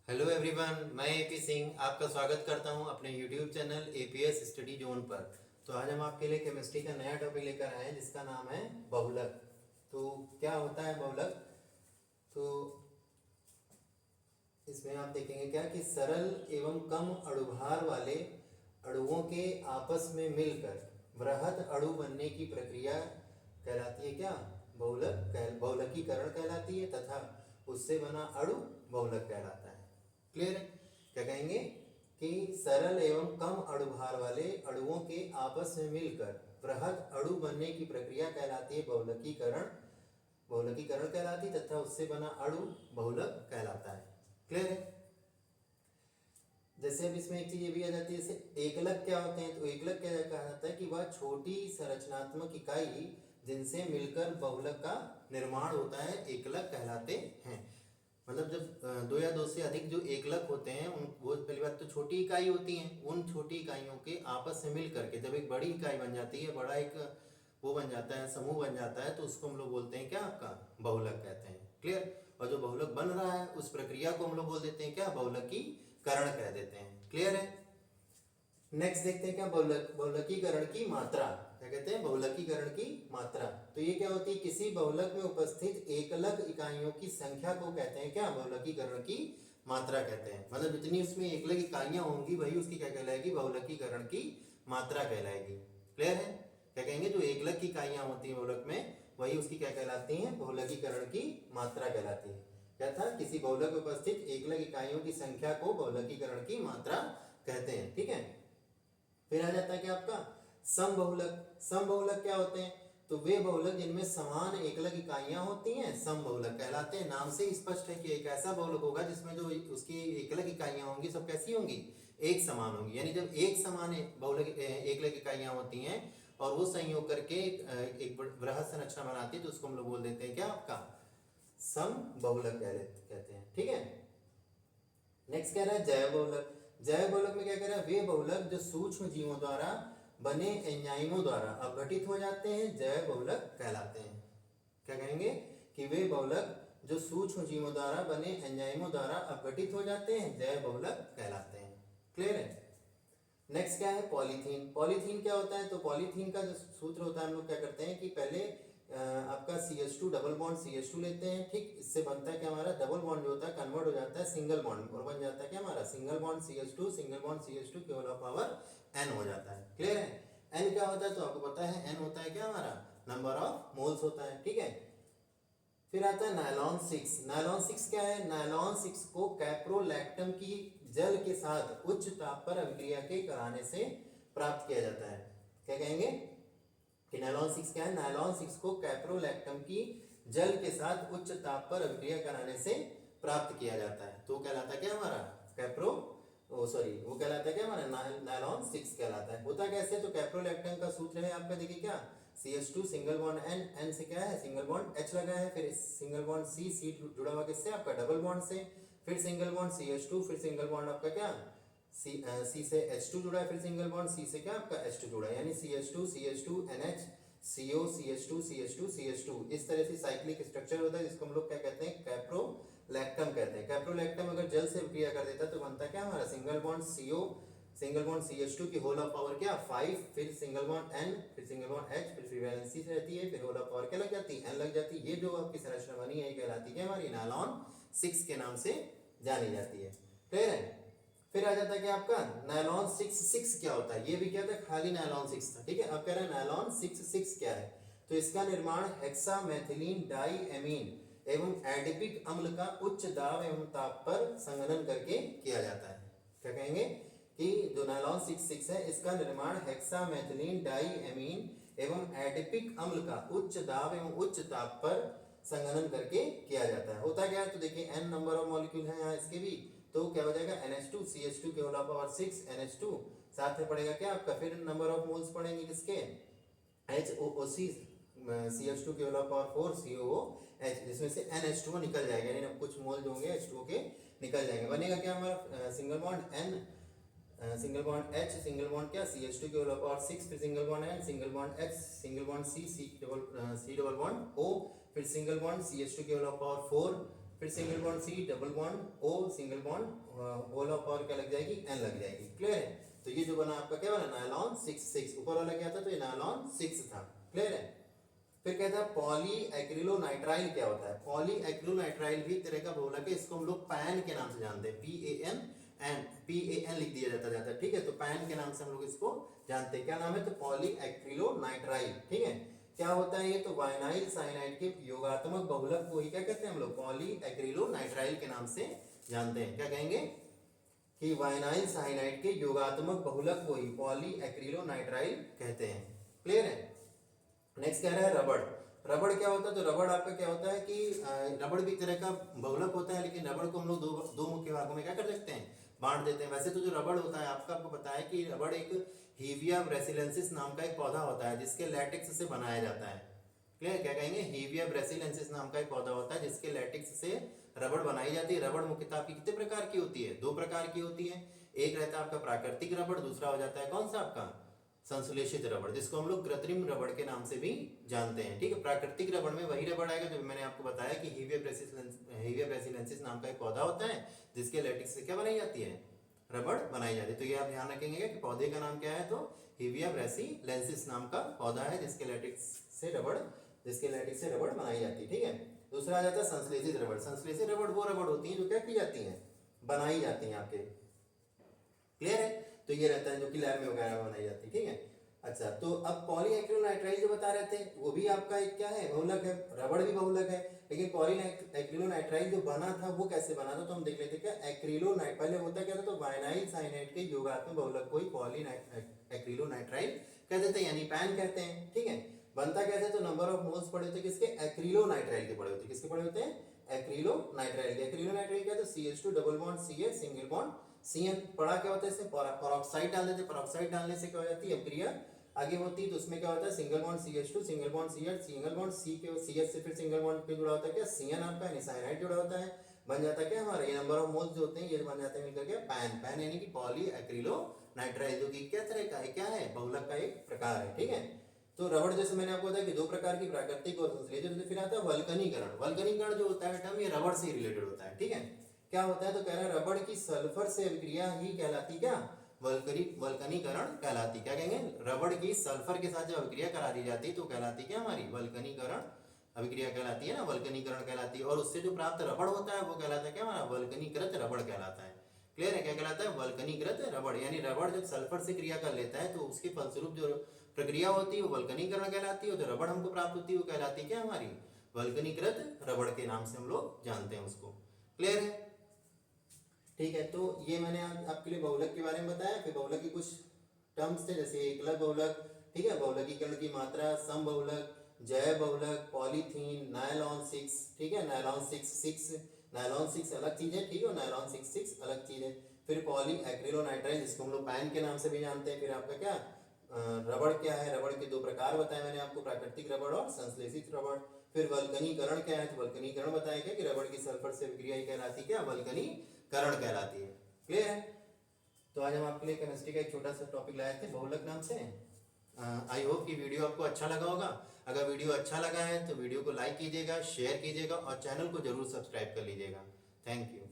Hello everyone, मैं AP Singh आपका स्वागत करता हूं अपने YouTube channel APS study zone पर। तो आज हम आपके लिए केमिस्ट्री का नया टॉपिक लेकर आए हैं जिसका नाम है बहुलक। तो क्या होता है बहुलक? तो इसमें आप देखेंगे क्या कि सरल एवं कम अणुभार वाले अणुओं के आपस में मिलकर वृहद अणु बनने की प्रक्रिया कहलाती है क्या? बहुलकीकरण कहलाती है तथा उससे बना अणु बहुलक कहलाता है। क्लियर है? क्या कहेंगे कि सरल एवं कम अणुभार वाले अणुओं के आपस में मिलकर वृहद अणु बनने की प्रक्रिया कहलाती है बहुलकीकरण। बहुलकीकरण कहलाती है तथा उससे बना अणु बहुलक कहलाता है। क्लियर है? जैसे अब इसमें एक चीज ये भी आ जाती है, जैसे एकलक क्या होते हैं? तो एकलक क्या कहा जाता है कि वह छोटी संरचनात्मक इकाई जिनसे मिलकर बहुलक का निर्माण होता है एकलक कहलाते हैं। मतलब जब दो या दो से अधिक जो एकलक होते हैं उन वो पहली बात तो छोटी इकाई होती हैं, उन छोटी इकाइयों के आपस में मिल करके जब एक बड़ी इकाई बन जाती है, बड़ा एक वो बन जाता है, समूह बन जाता है, तो उसको हम लोग बोलते हैं क्या? आपका बहुलक कहते हैं। क्लियर? और जो बहुलक बन रहा है उस प्रक्रिया को हम लोग बोल देते हैं क्या? बहुलकीकरण कह देते हैं। क्लियर है? नेक्स्ट देखते हैं क्या बहुलकीकरण की मात्रा। क्या कहते हैं? बहुलकीकरण की मात्रा। तो ये क्या होती है? किसी बहुलक में उपस्थित एकलक इकाइयों की संख्या को कहते हैं क्या? बहुलकीकरण की मात्रा कहते हैं। मतलब जितनी उसमें एकलक इकाइयां होंगी वही उसकी क्या कहलाएगी? बहुलकीकरण की मात्रा कहलाएगी। क्लियर है? क्या कहेंगे? जो एकलक की इकाइयां होती है बहुलक में वही उसकी क्या कहलाती है? बहुलकीकरण की मात्रा कहलाती है। क्या था? किसी बहुलक में उपस्थित एकलक इकाइयों की संख्या को बहुलकीकरण की मात्रा कहते हैं। ठीक है? फिर आ जाता है क्या आपका समबहुलक। समबहुलक क्या होते हैं? तो वे बहुलक जिनमें समान एकलक इकाइयां होती हैं समबहुलक कहलाते हैं। नाम से स्पष्ट है कि एक ऐसा बहुलक होगा जिसमें जो उसकी एकलक इकाइयां होंगी सब कैसी होंगी? एक समान होंगी। यानी जब एक समान बहुलक एकलक इकाइयां होती हैं और वो संयोग करके एक वृहद संरचना बनाती है तो उसको हम लोग बोल देते हैं क्या? आपका समबहुलक कहते हैं। ठीक है? नेक्स्ट कह रहा है जैव बहुलक। जैव बहुलक में क्या कह रहा है? वे बहुलक जो सूक्ष्म जीवों द्वारा बने एंजाइमों द्वारा अपघटित हो जाते हैं जैव बहुलक कहलाते हैं। क्या कहेंगे? कि वे बहुलक जो सूक्ष्म जीवों द्वारा बने एंजाइमों द्वारा अपघटित हो जाते हैं जैव बहुलक कहलाते हैं। क्लियर है? नेक्स्ट क्या है? पॉलीथीन। पॉलीथीन क्या होता है? तो पॉलीथीन का जो सूत्र होता है हम लोग क्या करते हैं कि पहले आपका CH2 डबल बॉन्ड CH2 लेते हैं। ठीक, इससे बनता है क्या? हमारा डबल बॉन्ड जो होता है कन्वर्ट हो जाता है सिंगल बॉन्ड और बन जाता है क्या? हमारा single bond CH2 single bond CH2 के होल पावर n हो जाता है। क्लियर है? n क्या होता है? तो आपको पता है n होता है क्या? हमारा नंबर ऑफ मोल्स होता है। ठीक है? फिर आता है नायलॉन 6। नायलॉन 6 क्या है? नायलॉन 6 को कैप्रोलैक्टम की जल के साथ उच्च ताप पर अभिक्रिया के कराने से प्राप्त किया जाता है। क्या कहेंगे कि नायलॉन 6 क्या है? नायलॉन 6 को कैप्रोलैक्टम की जल के साथ उच्च ताप पर अभिक्रिया कराने से प्राप्त किया जाता है। तो कहलाता है क्या? हमारा वो कहलाता है क्या? हमारा नायलॉन 6 कहलाता है। होता कैसे? तो कैप्रोलैक्टम का सूत्र है आपका, देखिए क्या? CH2 सिंगल बॉन्ड n से क्या है? सिंगल बॉन्ड H लगा है, फिर सिंगल बॉन्ड C जुड़ा हुआ किससे? आपका डबल बॉन्ड से, फिर सिंगल बॉन्ड CH2, फिर सिंगल बॉन्ड आपका क्या? C से H2 जुड़ा है, फिर सिंगल बॉन्ड C से क्या? आपका H2 जुड़ा है, यानी CH2 NH CO CH2 CH2 CH2 इस तरह से साइक्लिक स्ट्रक्चर होता है जिसको हम लोग क्या कहते हैं? कैप्रोलैक्टम कहते हैं। कैप्रोलैक्टम अगर जल से क्रिया कर देता है तो बनता है क्या? हमारा single bond CO single bond CH2 की होल ऑफ पावर क्या? 5, फिर सिंगल बॉन्ड N, फिर सिंगल बॉन्ड H, फिर फ्री वैलेंसी रहती है, फिर होल ऑफ पावर क्या लग जाती है? N लग जाती है। ये जो आपकी संरचना बनी है ये कहलाती है हमारी नायलॉन 6 के नाम से जानी जाती है। क्लियर है? फिर आ जाता है क्या आपका नायलॉन 6 क्या होता है? ये भी क्या था? खाली नायलॉन 6 था। ठीक है? अब कह रहे हैं नायलॉन 6 क्या है? तो इसका निर्माण हेक्सामेथिलीन डाईएमीन एवं एडिपिक अम्ल का उच्च दाब एवं ताप पर संघनन करके किया जाता है। क्या कहेंगे कि जो नायलॉन 6 है इसका निर्माण हेक्सामेथिलीन डाईएमीन एवं एडिपिक अम्ल का उच्च दाब एवं उच्च ताप पर संघनन करके किया जाता है। होता क्या है? तो देखिए n नंबर ऑफ मॉलिक्यूल है यहाँ इसके भी, तो क्या हो जाएगा? NH2 CH2 के होल पावर 6 NH2 साथ में पड़ेगा क्या आपका? फिर नंबर ऑफ मोल्स पड़ेंगे किसके? HOOC CH2 के होल पावर 4 COOH, जिसमें से NH2 निकल जाएगा, यानी कुछ मोल जो होंगे H2O के निकल जाएंगे। बनेगा क्या हमारा? Single bond N single bond H single bond क्या? CH2 के होल पावर 6, फिर single bond N single bond H single bond C double bond O, फिर सिंगल बॉन्ड CH2 के होल पावर 4, फिर single bond C, double bond O, single bond O और क्या लग जाएगी, N लग जाएगी। क्लियर है? तो ये जो बना आपका क्या बना, नायलॉन 6 ऊपर वाला क्या था, तो ये नायलॉन 6 था। क्लियर है? फिर कहता है पॉली एक्रिलोनाइट्राइल क्या होता है। पॉली एक्रिलोनाइट्राइल भी एक तरह का बहुलक है, इसको हम लोग पैन के नाम से जानते हैं, PAN लिख दिया जाता है, ठीक है। तो पैन के नाम से हम लोग इसको जानते हैं। क्या नाम है, तो पॉली एक्रिलोनाइट्राइल, ठीक है। क्या होता है ये, तो वाइनाइल साइनाइड के योगात्मक बहुलक को ही क्या कहते हैं हम लोग, पॉली एक्रिलोनाइट्राइल के नाम से जानते हैं। क्या कहेंगे कि वाइनाइल साइनाइड के योगात्मक बहुलक को ही पॉली एक्रिलोनाइट्राइल कहते हैं। क्लियर है? नेक्स्ट कह रहा है रबड़। रबड़ क्या होता है, तो रबड़ आपका क्या होता है कि रबड़ भी तरह का बहुलक होता है, लेकिन रबड़ को हम लोग दो मुख्य भागों में क्या कर सकते हैं, बांट देते हैं। वैसे तो जो रबड़ होता है आपको पता है कि रबड़ एक हीविया ब्रेसिलेंसिस नाम का एक पौधा होता है जिसके लैटेक्स से बनाया जाता है। क्लियर? क्या कहेंगे, हीविया ब्रेसिलेंसिस नाम का एक पौधा होता है जिसके लैटेक्स से रबड़ बनाई जाती है। रबड़ मुख्यतः आपकी कितने प्रकार की होती है, 2 प्रकार की होती है। एक रहता है आपका प्राकृतिक रबड़, दूसरा हो जाता है कौन सा आपका, संश्लेषित रबड़, जिसको हम लोग कृत्रिम रबड़ के नाम से भी जानते हैं। ठीक है, प्राकृतिक रबड़ में वही रबड़ आएगा जो मैंने आपको बताया कि हीविया ब्रेसिलेंसिस नाम का एक पौधा होता है जिसके लैटेक्स से क्या बनाई जाती है, रबड़ बनाई जाती है। तो ये आप ध्यान रखेंगे कि पौधे का नाम क्या है, तो हीविया ब्रेसिलेंसिस नाम का पौधा है जिसके लैटेक्स से रबड़ बनाई जाती है। ठीक है, दूसरा आ जाता है संश्लेषित रबड़। संश्लेषित रबड़ वो रबड़ होती है जो क्या की जाती है, बनाई जाती है आपके। क्लियर है? तो ये रहता है जो कि लैब में वगैरह बनाई जाती है। ठीक है, अच्छा, तो अब पॉलीएक्रिलोनाइट्राइल जो बता रहे थे वो भी आपका एक क्या है, बहुलक है। रबड़ भी बहुलक है, लेकिन पॉलीएक्रिलोनाइट्राइल जो बना था वो कैसे बना था, तो हम देख लेते क्या। एक्रिलोनाइट पहले होता क्या था, तो वाइनाइल साइनाइड के योगात्मक बहुलक को ही पॉलीएक्रिलोनाइट्राइल कहते थे, यानी पैन कहते हैं। ठीक है, बनता कैसे, तो नंबर ऑफ मोल्स पड़े होते किसके, एक्रिलोनाइट्राइल के पड़े होते। किसके पड़े होते हैं, एक्रिलोनाइट्राइल के। एक्रिलोनाइट्राइल क्या, तो CH2 double bond CH single bond CN पढ़ा क्या होता है, इसमें पेरोक्साइड डाल देते। पेरोक्साइड डालने से क्या हो जाती है, अभिक्रिया आगे होती है। तो उसमें क्या होता है, single bond CH2 single bond CH single bond C के CH से फिर सिंगल बॉन्ड पे जुड़ा होता है क्या, CN आपका यानी साइनाइड जुड़ा होता है। बन जाता है क्या हमारा, ये नंबर ऑफ मोल्स जो होते हैं ये बन जाते हैं मिलकर के पैन यानी कि पॉलीएक्रिलोनाइट्राइल, जो कि क्या तरह का है, क्या है, बहुलक का एक प्रकार है। ठीक है, तो रबड़ जैसे मैंने आपको बताया कि 2 प्रकार की, प्राकृतिक और संश्लेषित। फिर आता है वल्कनीकरण। वल्कनीकरण जो होता है टर्म, ये रबड़ से रिलेटेड होता है। ठीक है, क्या होता है, तो कह रहा है रबड़ की सल्फर से अभिक्रिया ही कहलाती क्या, वल्कनीकरण कहलाती। क्या कहेंगे, रबड़ की सल्फर के साथ जब अभिक्रिया करा दी जाती है तो कहलाती क्या हमारी, वल्कनीकरण अभिक्रिया कहलाती है ना, वल्कनीकरण कहलाती है। और उससे जो प्राप्त रबड़ होता है वो कहलाता है क्या हमारा, वल्कनीकृत रबड़ कहलाता है। क्लियर है? क्या कहलाता है, वल्कनीकृत रबड़। यानी रबड़ जब सल्फर से क्रिया कर लेता है तो उसके फलस्वरूप जो प्रक्रिया होती है वो वल्कनीकरण कहलाती है। जो रबड़ हमको प्राप्त होती है वो कहलाती है क्या हमारी, वल्कनीकृत रबड़ के नाम से हम लोग जानते हैं उसको। क्लियर है? ठीक है, तो ये मैंने आपके लिए बहुलक के बारे में बताया। फिर बहुलक की कुछ टर्म्स थे, जैसे एकलक बहुलक, ठीक है, बहुलकीकरण की मात्रा, सम बहुलक, जैव बहुलक, पॉलीथीन, नायलॉन 6, ठीक है, नायलॉन 6 अलग चीज है। ठीक है, नायलॉन 6 अलग चीज है। फिर पॉली एक्रिलोनाइट्राइल जिसको हम लोग पैन के नाम से भी जानते हैं। फिर आपका क्या, रबड़ क्या है, रबड़ के 2 प्रकार बताए मैंने आपको, प्राकृतिक रबड़ और संश्लेषित रबड़। फिर वल्कनीकरण क्या है, तो वल्कनीकरण बताया गया कि रबड़ की सल्फर से अभिक्रिया ही कहलाती क्या, वल्कनीकरण कहलाती है। क्लियर है? तो आज हम आपके लिए केमिस्ट्री का एक छोटा सा टॉपिक लाए थे बहुलक नाम से। आई होप कि वीडियो आपको अच्छा लगा होगा। अगर वीडियो अच्छा लगा है तो वीडियो को लाइक कीजिएगा, शेयर कीजिएगा और चैनल को जरूर सब्सक्राइब कर लीजिएगा। Thank you.